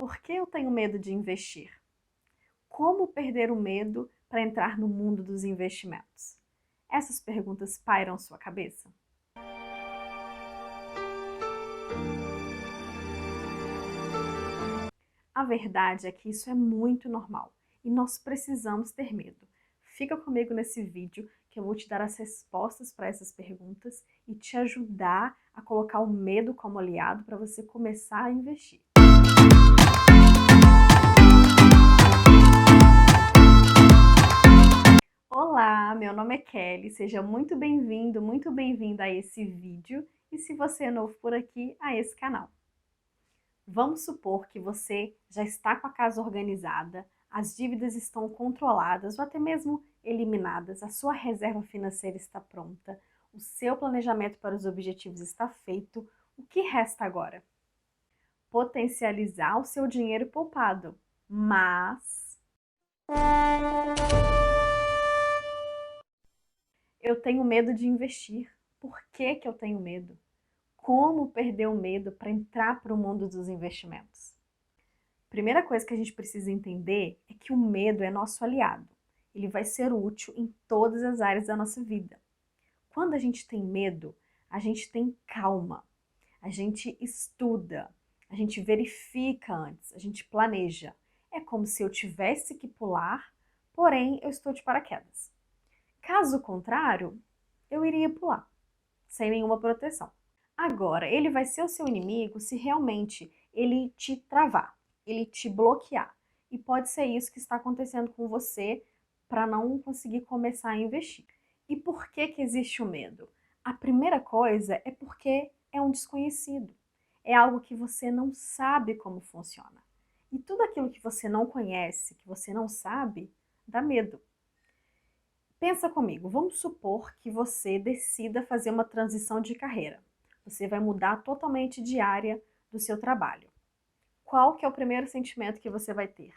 Por que eu tenho medo de investir? Como perder o medo para entrar no mundo dos investimentos? Essas perguntas pairam sua cabeça? A verdade é que isso é muito normal e nós precisamos ter medo. Fica comigo nesse vídeo que eu vou te dar as respostas para essas perguntas e te ajudar a colocar o medo como aliado para você começar a investir. Olá, meu nome é Kelly, seja muito bem-vindo, muito bem-vinda a esse vídeo e se você é novo por aqui, a esse canal. Vamos supor que você já está com a casa organizada, as dívidas estão controladas ou até mesmo eliminadas, a sua reserva financeira está pronta, o seu planejamento para os objetivos está feito. O que resta agora? Potencializar o seu dinheiro poupado, mas eu tenho medo de investir. Por que eu tenho medo? Como perder o medo para entrar para o mundo dos investimentos? Primeira coisa que a gente precisa entender é que o medo é nosso aliado. Ele vai ser útil em todas as áreas da nossa vida. Quando a gente tem medo, a gente tem calma, a gente estuda, a gente verifica antes, a gente planeja. É como se eu tivesse que pular, porém eu estou de paraquedas. Caso contrário, eu iria pular, sem nenhuma proteção. Agora, ele vai ser o seu inimigo se realmente ele te travar, ele te bloquear. E pode ser isso que está acontecendo com você para não conseguir começar a investir. E por que existe o medo? A primeira coisa é porque é um desconhecido. É algo que você não sabe como funciona. E tudo aquilo que você não conhece, que você não sabe, dá medo. Pensa comigo, vamos supor que você decida fazer uma transição de carreira. Você vai mudar totalmente de área do seu trabalho. Qual que é o primeiro sentimento que você vai ter?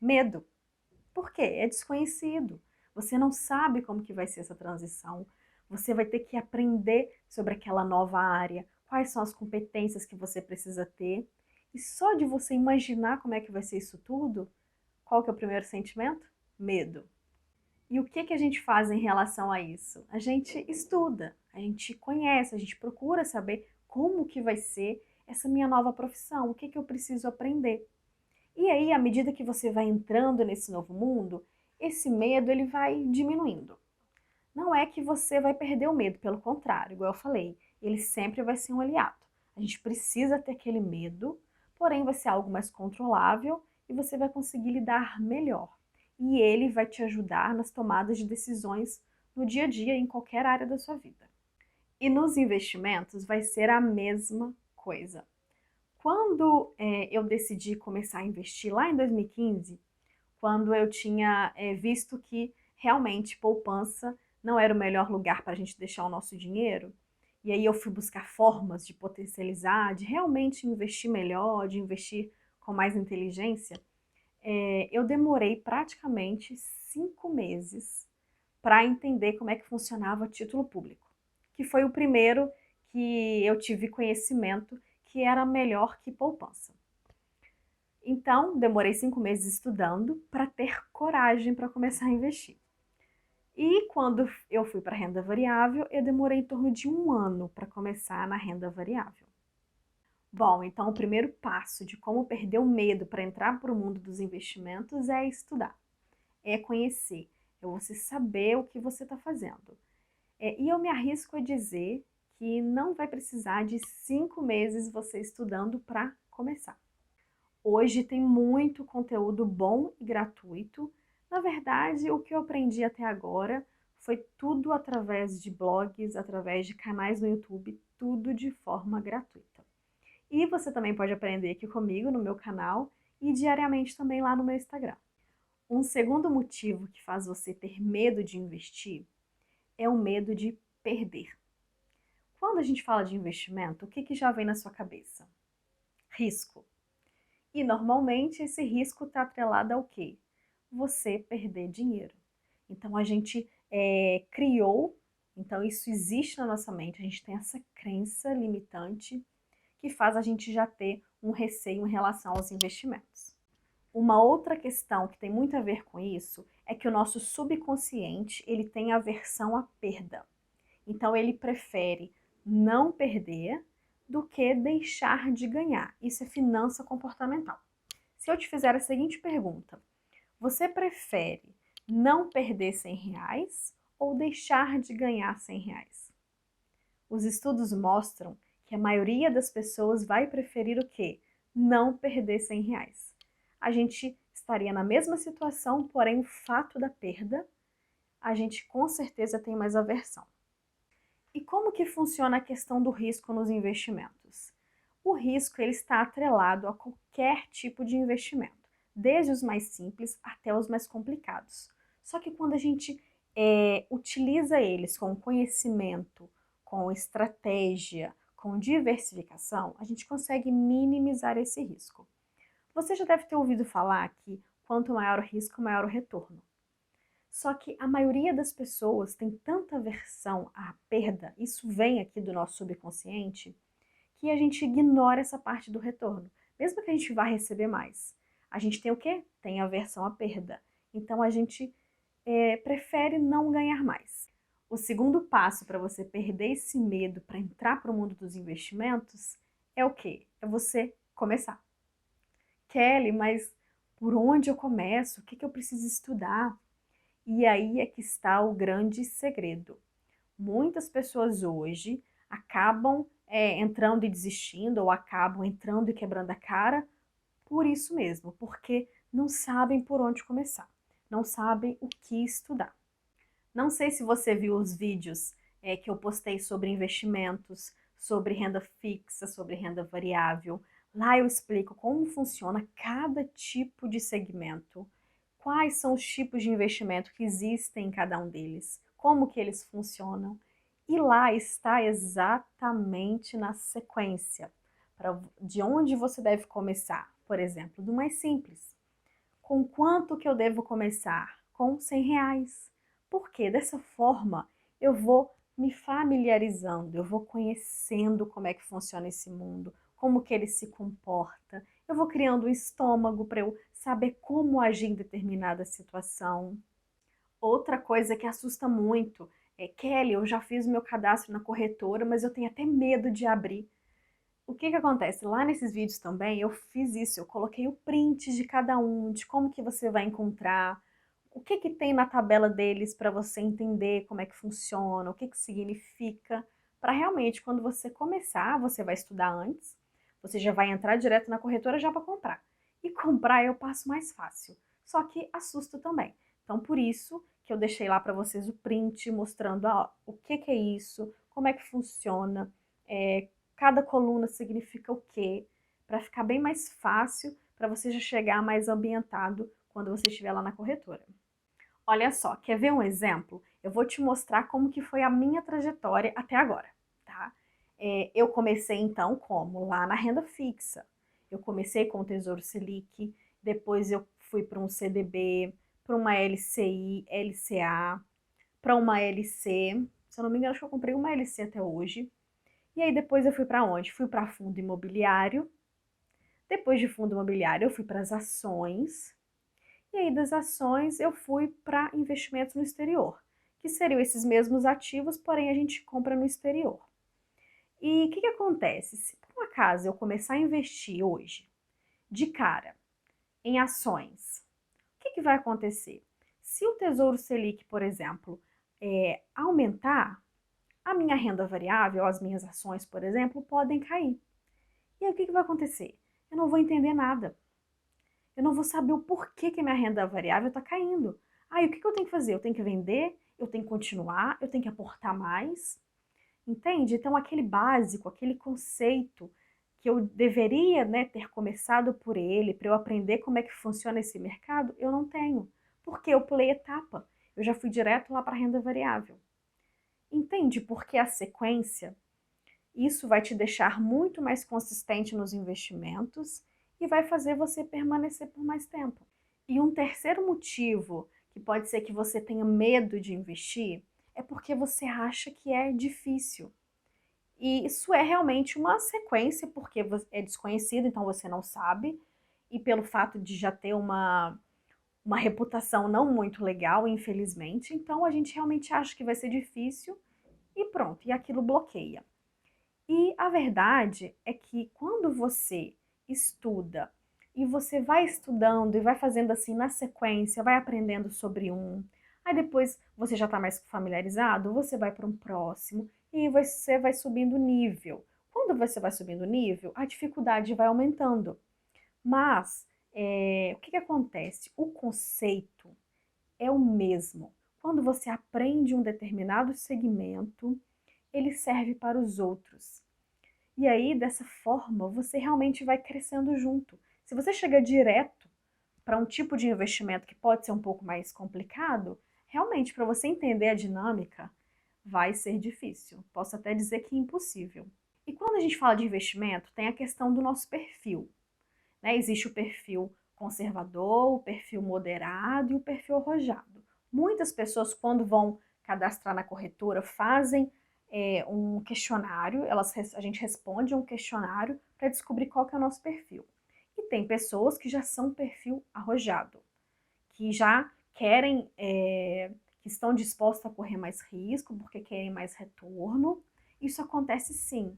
Medo. Por quê? É desconhecido. Você não sabe como que vai ser essa transição. Você vai ter que aprender sobre aquela nova área, quais são as competências que você precisa ter. E só de você imaginar como é que vai ser isso tudo, qual que é o primeiro sentimento? Medo. E o que a gente faz em relação a isso? A gente estuda, a gente conhece, a gente procura saber como que vai ser essa minha nova profissão, o que eu preciso aprender. E aí, à medida que você vai entrando nesse novo mundo, esse medo ele vai diminuindo. Não é que você vai perder o medo, pelo contrário, igual eu falei, ele sempre vai ser um aliado. A gente precisa ter aquele medo, porém vai ser algo mais controlável e você vai conseguir lidar melhor. E ele vai te ajudar nas tomadas de decisões no dia a dia, em qualquer área da sua vida. E nos investimentos vai ser a mesma coisa. Quando eu decidi começar a investir lá em 2015, quando eu tinha visto que realmente poupança não era o melhor lugar para a gente deixar o nosso dinheiro, e aí eu fui buscar formas de potencializar, de realmente investir melhor, de investir com mais inteligência, eu demorei praticamente 5 meses para entender como é que funcionava título público, que foi o primeiro que eu tive conhecimento que era melhor que poupança. Então, demorei 5 meses estudando para ter coragem para começar a investir. E quando eu fui para a renda variável, eu demorei em torno de 1 ano para começar na renda variável. Bom, então o primeiro passo de como perder o medo para entrar para o mundo dos investimentos é estudar, é conhecer, é você saber o que você está fazendo. E eu me arrisco a dizer que não vai precisar de 5 meses você estudando para começar. Hoje tem muito conteúdo bom e gratuito. Na verdade, o que eu aprendi até agora foi tudo através de blogs, através de canais no YouTube, tudo de forma gratuita. E você também pode aprender aqui comigo no meu canal e diariamente também lá no meu Instagram. Um segundo motivo que faz você ter medo de investir é o medo de perder. Quando a gente fala de investimento, o que já vem na sua cabeça? Risco. E normalmente esse risco está atrelado ao quê? Você perder dinheiro. Então a gente criou, então isso existe na nossa mente, a gente tem essa crença limitante que faz a gente já ter um receio em relação aos investimentos. Uma outra questão que tem muito a ver com isso é que o nosso subconsciente, ele tem aversão à perda. Então ele prefere não perder do que deixar de ganhar. Isso é finança comportamental. Se eu te fizer a seguinte pergunta, você prefere não perder R$ 100 ou deixar de ganhar R$ 100? Os estudos mostram que a maioria das pessoas vai preferir o quê? Não perder R$ 100. A gente estaria na mesma situação, porém o fato da perda, a gente com certeza tem mais aversão. E como que funciona a questão do risco nos investimentos? O risco ele está atrelado a qualquer tipo de investimento, desde os mais simples até os mais complicados. Só que quando a gente utiliza eles com conhecimento, com estratégia, com diversificação, a gente consegue minimizar esse risco. Você já deve ter ouvido falar que quanto maior o risco, maior o retorno. Só que a maioria das pessoas tem tanta aversão à perda, isso vem aqui do nosso subconsciente, que a gente ignora essa parte do retorno, mesmo que a gente vá receber mais. A gente tem o quê? Tem aversão à perda. Então a gente prefere não ganhar mais. O segundo passo para você perder esse medo para entrar para o mundo dos investimentos é o quê? É você começar. Kelly, mas por onde eu começo? O que eu preciso estudar? E aí é que está o grande segredo. Muitas pessoas hoje acabam entrando e desistindo, ou acabam entrando e quebrando a cara por isso mesmo, porque não sabem por onde começar, não sabem o que estudar. Não sei se você viu os vídeos que eu postei sobre investimentos, sobre renda fixa, sobre renda variável. Lá eu explico como funciona cada tipo de segmento, quais são os tipos de investimento que existem em cada um deles, como que eles funcionam. E lá está exatamente na sequência, de onde você deve começar. Por exemplo, do mais simples. Com quanto que eu devo começar? Com R$ 100. Porque dessa forma eu vou me familiarizando, eu vou conhecendo como é que funciona esse mundo, como que ele se comporta, eu vou criando um estômago para eu saber como agir em determinada situação. Outra coisa que assusta muito é, Kelly, eu já fiz o meu cadastro na corretora, mas eu tenho até medo de abrir. O que que acontece? Lá nesses vídeos também eu fiz isso, eu coloquei o print de cada um, de como que você vai encontrar, o que que tem na tabela deles para você entender como é que funciona, o que que significa, para realmente quando você começar, você vai estudar antes, você já vai entrar direto na corretora já para comprar. E comprar é o passo mais fácil, só que assusta também. Então por isso que eu deixei lá para vocês o print mostrando o que é isso, como é que funciona, cada coluna significa o quê, para ficar bem mais fácil para você já chegar mais ambientado quando você estiver lá na corretora. Olha só, quer ver um exemplo? Eu vou te mostrar como que foi a minha trajetória até agora, tá? Eu comecei então como? Lá na renda fixa. Eu comecei com o Tesouro Selic, depois eu fui para um CDB, para uma LCI, LCA, para uma LC. Se eu não me engano, acho que eu comprei uma LC até hoje. E aí depois eu fui para onde? Fui para fundo imobiliário. Depois de fundo imobiliário eu fui para as ações. E aí das ações eu fui para investimentos no exterior, que seriam esses mesmos ativos, porém a gente compra no exterior. E o que acontece? Se por um acaso eu começar a investir hoje, de cara, em ações, o que vai acontecer? Se o Tesouro Selic, por exemplo, aumentar, a minha renda variável, as minhas ações, por exemplo, podem cair. E aí o que vai acontecer? Eu não vou entender nada. Eu não vou saber o porquê que minha renda variável está caindo. Aí o que eu tenho que fazer? Eu tenho que vender? Eu tenho que continuar? Eu tenho que aportar mais? Entende? Então aquele básico, aquele conceito que eu deveria, né, ter começado por ele, para eu aprender como é que funciona esse mercado, eu não tenho. Porque eu pulei etapa. Eu já fui direto lá para a renda variável. Entende? Porque a sequência, isso vai te deixar muito mais consistente nos investimentos e vai fazer você permanecer por mais tempo. E um terceiro motivo que pode ser que você tenha medo de investir é porque você acha que é difícil. E isso é realmente uma sequência, porque é desconhecido, então você não sabe, e pelo fato de já ter uma reputação não muito legal, infelizmente, então a gente realmente acha que vai ser difícil e pronto, e aquilo bloqueia. E a verdade é que quando você estuda e você vai estudando e vai fazendo assim na sequência, vai aprendendo sobre um, aí depois você já está mais familiarizado, você vai para um próximo e você vai subindo o nível. Quando você vai subindo o nível, a dificuldade vai aumentando. Mas o que acontece? O conceito é o mesmo. Quando você aprende um determinado segmento, ele serve para os outros. E aí, dessa forma, você realmente vai crescendo junto. Se você chega direto para um tipo de investimento que pode ser um pouco mais complicado, realmente, para você entender a dinâmica, vai ser difícil. Posso até dizer que impossível. E quando a gente fala de investimento, tem a questão do nosso perfil, né? Existe o perfil conservador, o perfil moderado e o perfil arrojado. Muitas pessoas, quando vão cadastrar na corretora, fazem um questionário, a gente responde a um questionário para descobrir qual que é o nosso perfil. E tem pessoas que já são perfil arrojado, que já querem, que estão dispostos a correr mais risco, porque querem mais retorno. Isso acontece sim.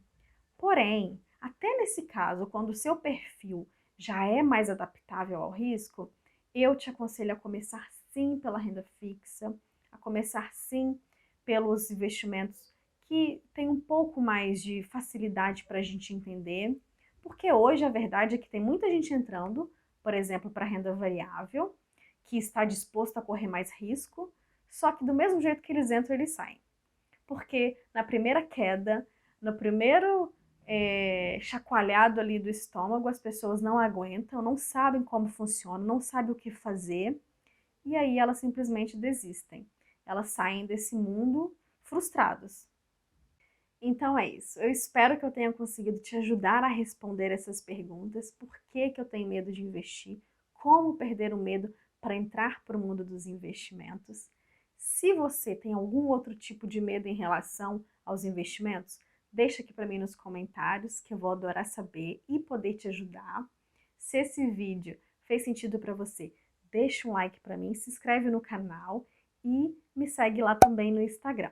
Porém, até nesse caso, quando o seu perfil já é mais adaptável ao risco, eu te aconselho a começar sim pela renda fixa, a começar sim pelos investimentos que têm um pouco mais de facilidade para a gente entender, porque hoje a verdade é que tem muita gente entrando, por exemplo, para renda variável, que está disposto a correr mais risco, só que do mesmo jeito que eles entram, eles saem. Porque na primeira queda, no primeiro chacoalhado ali do estômago, as pessoas não aguentam, não sabem como funciona, não sabem o que fazer, e aí elas simplesmente desistem. Elas saem desse mundo frustradas. Então é isso. Eu espero que eu tenha conseguido te ajudar a responder essas perguntas. Por que eu tenho medo de investir? Como perder o medo para entrar para o mundo dos investimentos? Se você tem algum outro tipo de medo em relação aos investimentos, deixa aqui para mim nos comentários que eu vou adorar saber e poder te ajudar. Se esse vídeo fez sentido para você, deixa um like para mim, se inscreve no canal e me segue lá também no Instagram.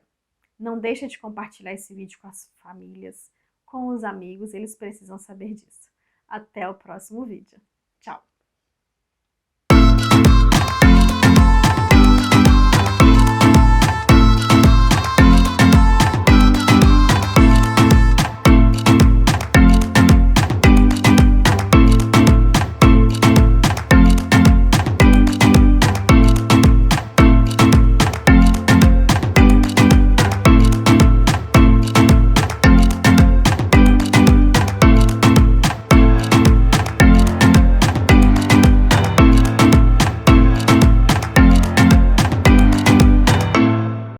Não deixa de compartilhar esse vídeo com as famílias, com os amigos, eles precisam saber disso. Até o próximo vídeo.